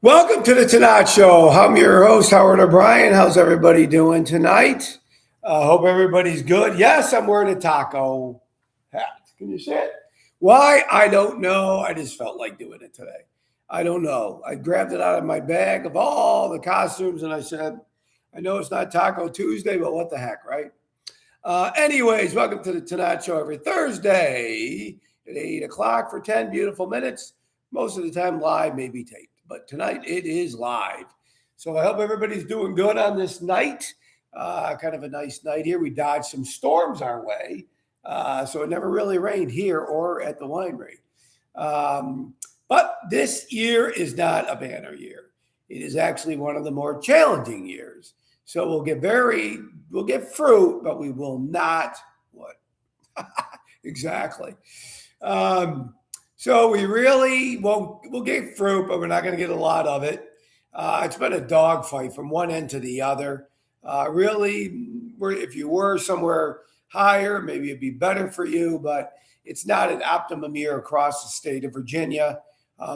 Welcome to the Tannat Show. I'm your host, Howard O'Brien. How's everybody doing tonight? Hope everybody's good. Yes, I'm wearing a taco hat. Can you see it? Why? I don't know. I just felt like doing it today. I don't know. I grabbed it out of my bag of all the costumes and I said, I know it's not Taco Tuesday, but what the heck, right? Anyways, welcome to the Tannat Show every Thursday at 8 o'clock for 10 beautiful minutes. Most of the time live, maybe taped, but tonight it is live. So I hope everybody's doing good on this night. Kind of a nice night here. We dodged some storms our way, so it never really rained here or at the winery. But this year is not a banner year. It is actually one of the more challenging years. So we'll get fruit, but we will not what? Exactly. So we really we'll get fruit, but we're not going to get a lot of it. It's been a dogfight from one end to the other. Really, if you were somewhere higher, maybe it'd be better for you, but it's not an optimum year across the state of Virginia.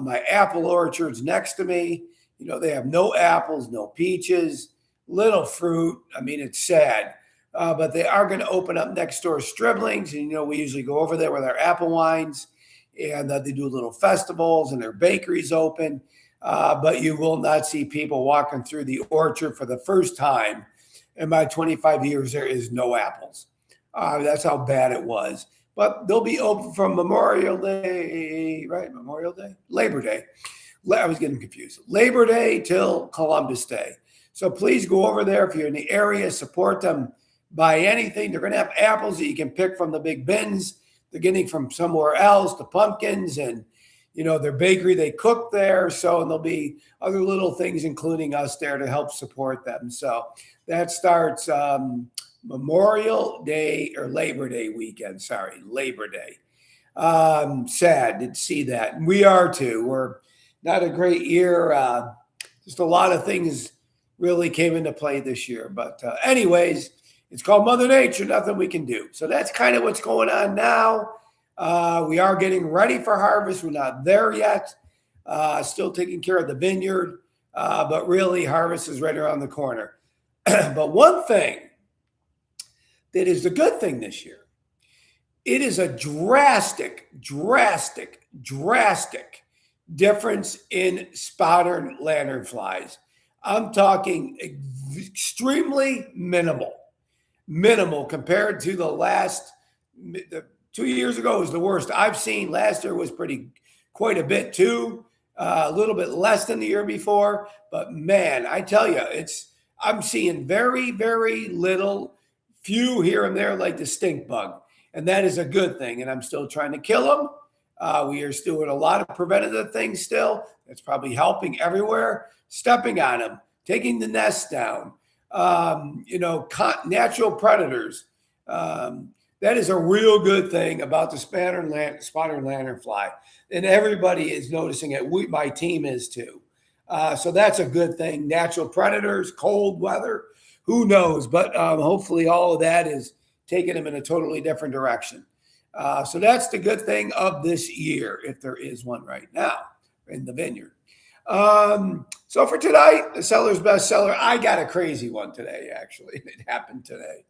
My apple orchard's next to me. You know, they have no apples, no peaches, little fruit. I mean, it's sad. But they are going to open up next door Striblings. And, you know, we usually go over there with our apple wines. And they do little festivals and their bakeries open. But you will not see people walking through the orchard for the first time. In my 25 years, there is no apples. That's how bad it was. But they'll be open from Memorial Day, right? Memorial Day? Labor Day. I was getting confused. Labor Day till Columbus Day. So please go over there if you're in the area, support them, buy anything. They're going to have apples that you can pick from the big bins. They're getting from somewhere else, the pumpkins and, you know, their bakery, they cook there. So, and there'll be other little things, including us there to help support them. So that starts Memorial Day or Labor Day weekend. Sorry, Labor Day. Sad to see that. And we are too. We're not a great year. Just a lot of things really came into play this year. But anyways, it's called Mother Nature, nothing we can do. So that's kind of what's going on now. We are getting ready for harvest. We're not there yet. Still taking care of the vineyard. But really, harvest is right around the corner. But one thing that is the good thing this year, it is a drastic difference in spotted lanternflies. I'm talking extremely minimal compared to the 2 years ago was the worst I've seen. Last year was quite a bit too, a little bit less than the year before. But man, I tell you, I'm seeing very, very little, few here and there like the stink bug. And that is a good thing. And I'm still trying to kill them. We are still doing a lot of preventative things still. That's probably helping everywhere. Stepping on them, taking the nest down. Natural predators. That is a real good thing about the spotted lanternfly. And everybody is noticing it. My team is too. So that's a good thing. Natural predators, cold weather, who knows? But hopefully all of that is taking them in a totally different direction. So that's the good thing of this year, if there is one right now in the vineyard. So for tonight, the seller's best seller, I got a crazy one today, actually. It happened today.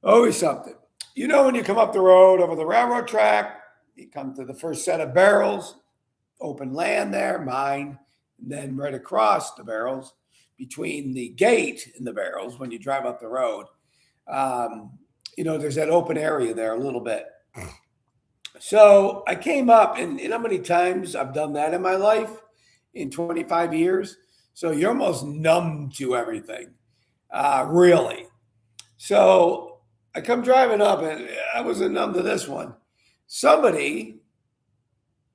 Always something. You know, when you come up the road over the railroad track, you come to the first set of barrels, open land there, mine, and then right across the barrels, between the gate and the barrels, when you drive up the road, there's that open area there a little bit. So I came up, and you know how many times I've done that in my life in 25 years? So you're almost numb to everything, really. So I come driving up, and I wasn't numb to this one. Somebody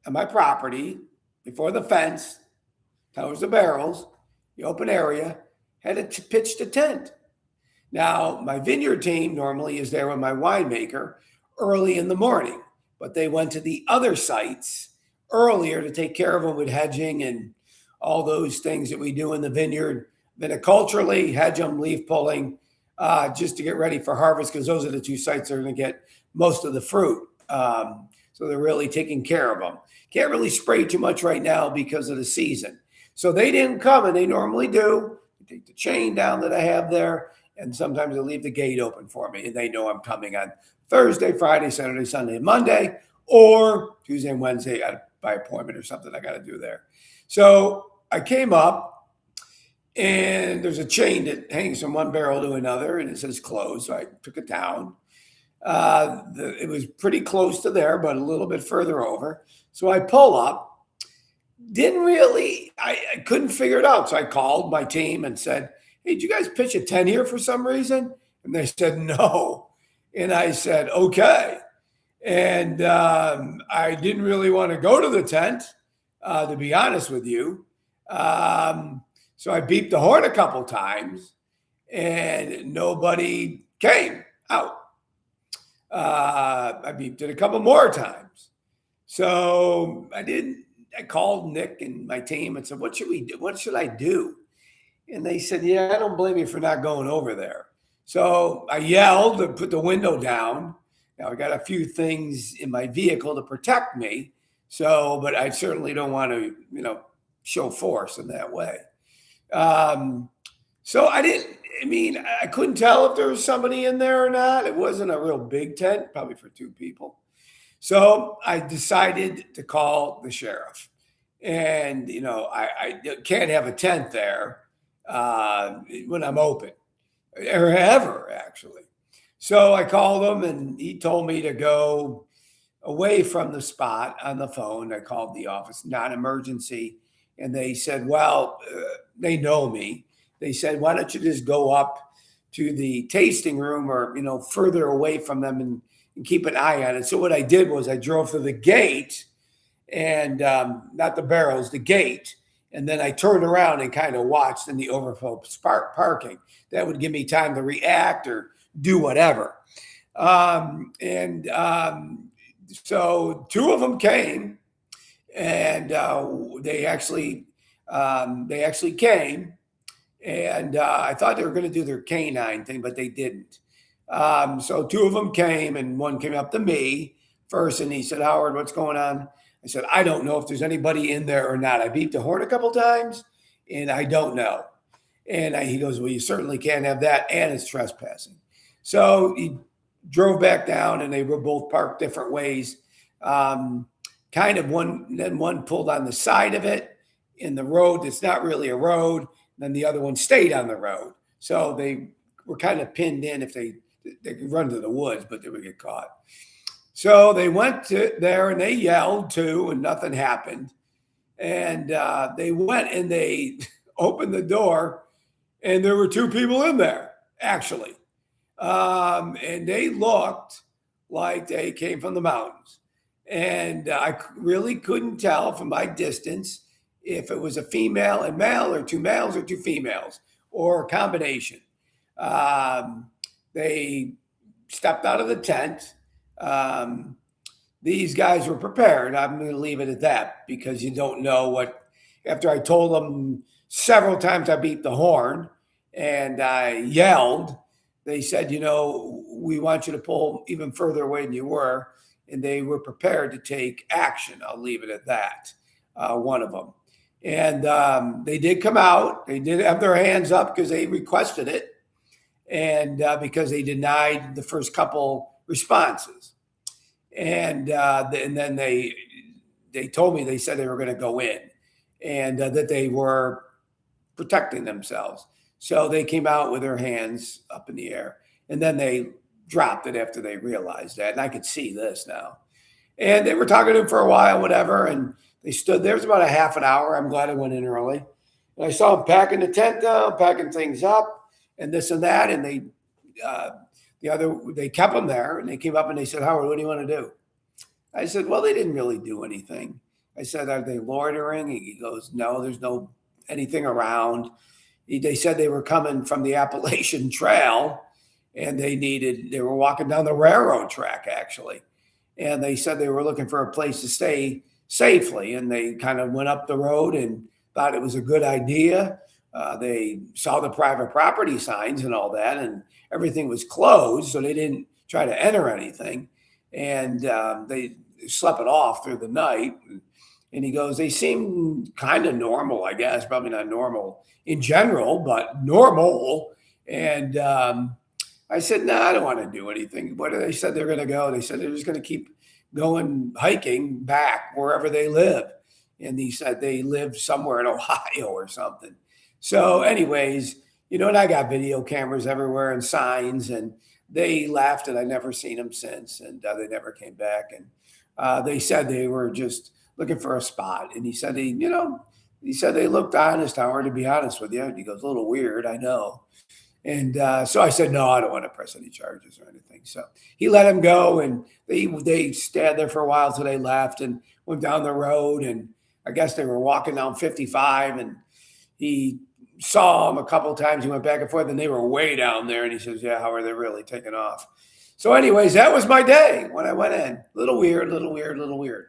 on my property, before the fence, towards the barrels, the open area, had pitched a tent. Now, my vineyard team normally is there with my winemaker early in the morning, but they went to the other sites earlier to take care of them with hedging and all those things that we do in the vineyard, viticulturally, hedge them, leaf pulling, just to get ready for harvest, because those are the two sites that are going to get most of the fruit. So they're really taking care of them. Can't really spray too much right now because of the season. So they didn't come, and they normally do. They take the chain down that I have there, and sometimes they leave the gate open for me, and they know I'm coming on Thursday, Friday, Saturday, Sunday, and Monday, or Tuesday and Wednesday by appointment or something I got to do there. So I came up, and there's a chain that hangs from one barrel to another, and it says closed. So I took it down. It was pretty close to there, but a little bit further over. So I pull up. I couldn't figure it out. So I called my team and said, hey, did you guys pitch a 10 here for some reason? And they said, no. And I said, okay. And I didn't really want to go to the tent, to be honest with you. So I beeped the horn a couple times, and nobody came out. I beeped it a couple more times. So I called Nick and my team and said, what should we do? What should I do? And they said, yeah, I don't blame you for not going over there. So I yelled and put the window down. Now I got a few things in my vehicle to protect me. But I certainly don't want to, show force in that way. So I couldn't tell if there was somebody in there or not. It wasn't a real big tent, probably for two people. So I decided to call the sheriff. And, I can't have a tent there when I'm open, or ever, actually. So I called him, and he told me to go away from the spot on the phone. I called the office, non-emergency, and they said, well, they know me. They said, why don't you just go up to the tasting room or, further away from them and keep an eye on it. So what I did was I drove to the gate and not the barrels, the gate. And then I turned around and kind of watched in the overflow parking. That would give me time to react or do whatever. So two of them came, and they actually came. And I thought they were going to do their canine thing, but they didn't. So two of them came, and one came up to me first, and he said, Howard, what's going on? I said, I don't know if there's anybody in there or not. I beeped the horn a couple times, and I don't know. And he goes, well, you certainly can't have that, and it's trespassing. So he drove back down, and they were both parked different ways. One pulled on the side of it in the road that's not really a road. Then the other one stayed on the road. So they were kind of pinned in if they could run to the woods, but they would get caught. So they went to there, and they yelled too, and nothing happened. And they went and they opened the door, and there were two people in there, actually. And they looked like they came from the mountains. And I really couldn't tell from my distance if it was a female and male, or two males or two females, or a combination. They stepped out of the tent. These guys were prepared. I'm going to leave it at that, because you don't know what. After I told them several times, I beat the horn and I yelled, they said, we want you to pull even further away than you were. And they were prepared to take action. I'll leave it at that. One of them. And they did come out. They did have their hands up because they requested it, and because they denied the first couple responses. And then they told me, they said they were going to go in, and that they were protecting themselves. So they came out with their hands up in the air, and then they dropped it after they realized that. And I could see this now. And they were talking to him for a while, whatever, and they stood there. It was about a half an hour. I'm glad I went in early. And I saw them packing the tent down, packing things up, and this and that. And they kept them there. And they came up and they said, Howard, what do you want to do? I said, well, they didn't really do anything. I said, are they loitering? He goes, no, there's no anything around. They said they were coming from the Appalachian Trail, and they were walking down the railroad track, actually. And they said they were looking for a place to stay safely, and they kind of went up the road and thought it was a good idea. They saw the private property signs and all that, and everything was closed, so they didn't try to enter anything. and they slept it off through the night. And he goes, they seem kind of normal, I guess. Probably not normal in general, but normal. And I said, no, I don't want to do anything. What they said they're going to go? They said they're just going to keep going hiking back wherever they live. And he said they live somewhere in Ohio or something. So, anyways, and I got video cameras everywhere and signs, and they left, and I never seen them since, and they never came back. And they said they were just looking for a spot, and he said he said they looked honest, Howard, to be honest with you. And he goes, a little weird, I know. And so I said, no, I don't want to press any charges or anything. So he let him go, and they stayed there for a while till they left and went down the road. And I guess they were walking down 55, and he saw them a couple of times. He went back and forth, and they were way down there. And he says, yeah, how are they really taking off? So anyways, that was my day when I went in. Little weird.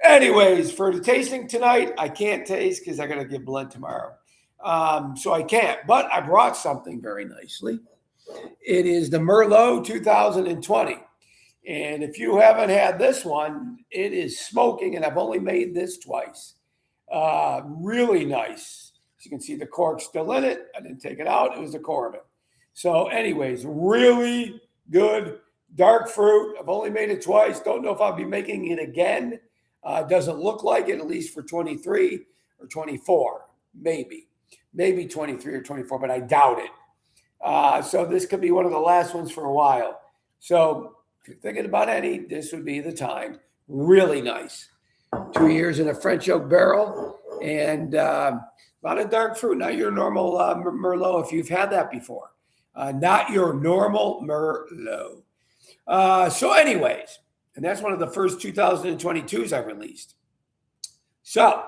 Anyways, for the tasting tonight, I can't taste because I got to give blood tomorrow. So I can't, but I brought something very nicely. It is the Merlot 2020. And if you haven't had this one, it is smoking, and I've only made this twice. Really nice. As you can see, the cork's still in it. I didn't take it out. It was the core of it. So anyways, really good dark fruit. I've only made it twice. Don't know if I'll be making it again. Doesn't look like it, at least for 23 or 24, maybe 23 or 24, but I doubt it. So this could be one of the last ones for a while. So if you're thinking about any, this would be the time. Really nice. 2 years in a French oak barrel, and a lot of dark fruit. Not your normal Merlot if you've had that before. Not your normal Merlot. So anyways, and that's one of the first 2022s I released. So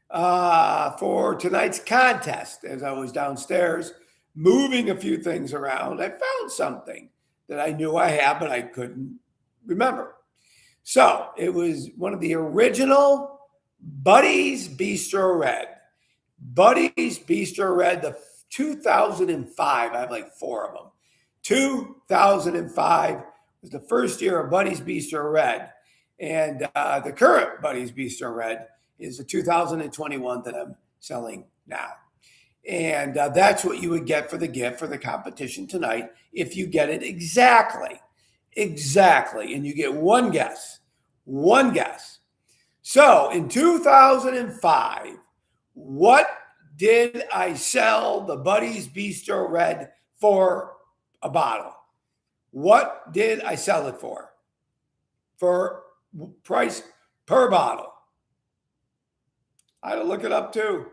for tonight's contest, as I was downstairs moving a few things around, I found something that I knew I had, but I couldn't remember. So it was one of the original Buddy's Bistro Red. Buddy's Bistro Red, the 2005. I have like 4 of them. 2005 was the first year of Buddy's Bistro Red. And the current Buddy's Bistro Red is the 2021 that I'm selling now. And that's what you would get for the gift for the competition tonight if you get it exactly. And you get one guess. So in 2005, what did I sell the Buddy's Bistro Red for a bottle? What did I sell it for? For price per bottle. I had to look it up too.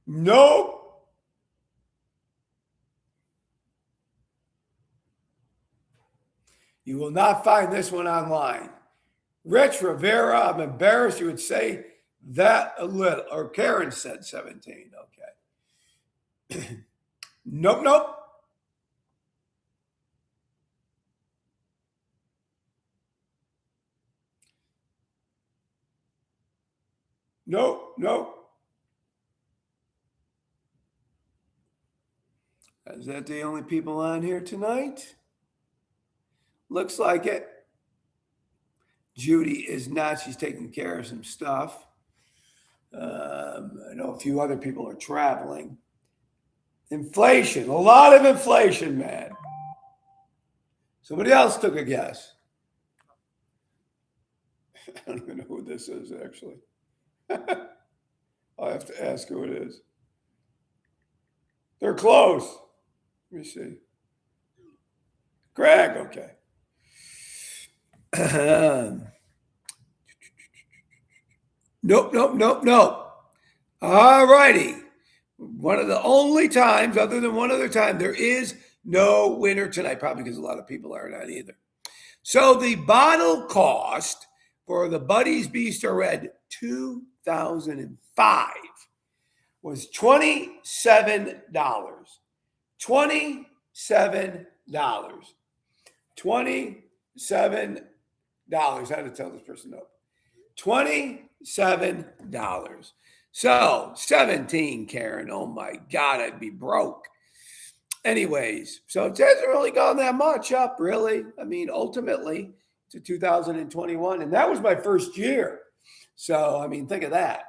Nope. You will not find this one online. Rich Rivera, I'm embarrassed you would say that a little. Or Karen said 17. Okay. Nope. Nope. Is that the only people on here tonight? Looks like it. Judy is not. She's taking care of some stuff. I know a few other people are traveling. Inflation. A lot of inflation, man. Somebody else took a guess. I don't even know who this is, actually. I'll have to ask who it is. They're close. Let me see. Greg, okay. Nope. All righty. One of the only times, other than one other time, there is no winner tonight, probably because a lot of people are not either. So the bottle cost for the Buddy's Bistro Red 2005 was $27. $27. I had to tell this person no. $27. So 17, Karen. Oh my God, I'd be broke. Anyways, so it hasn't really gone that much up, really. I mean, ultimately to 2021, and that was my first year. So, I mean, think of that.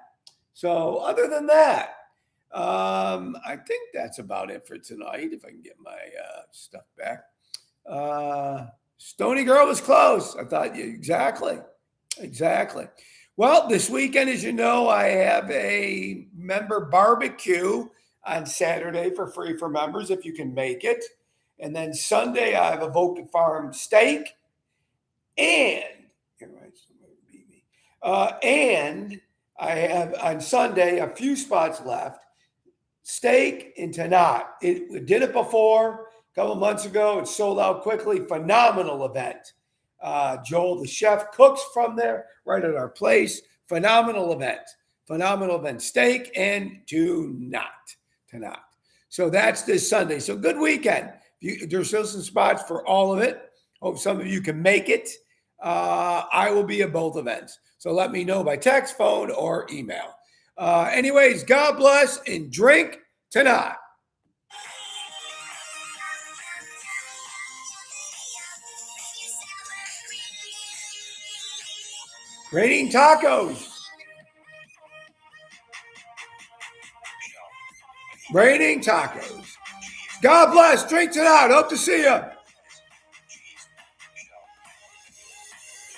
So, other than that, I think that's about it for tonight. If I can get my stuff back. Stony Girl was close. I thought, yeah, exactly. Well, this weekend, as you know, I have a member barbecue on Saturday for free for members if you can make it. And then Sunday, I have a Vote Farm steak. And, and I have on Sunday a few spots left. Steak in Tannat. We did it before a couple of months ago. It sold out quickly. Phenomenal event. Joel, the chef, cooks from there right at our place. Phenomenal event. Steak and Tannat. So that's this Sunday. So good weekend. There's still some spots for all of it. Hope some of you can make it. I will be at both events. So let me know by text, phone, or email. Anyways, God bless and drink Tannat. Raining tacos. God bless. Drink Tannat. Hope to see you.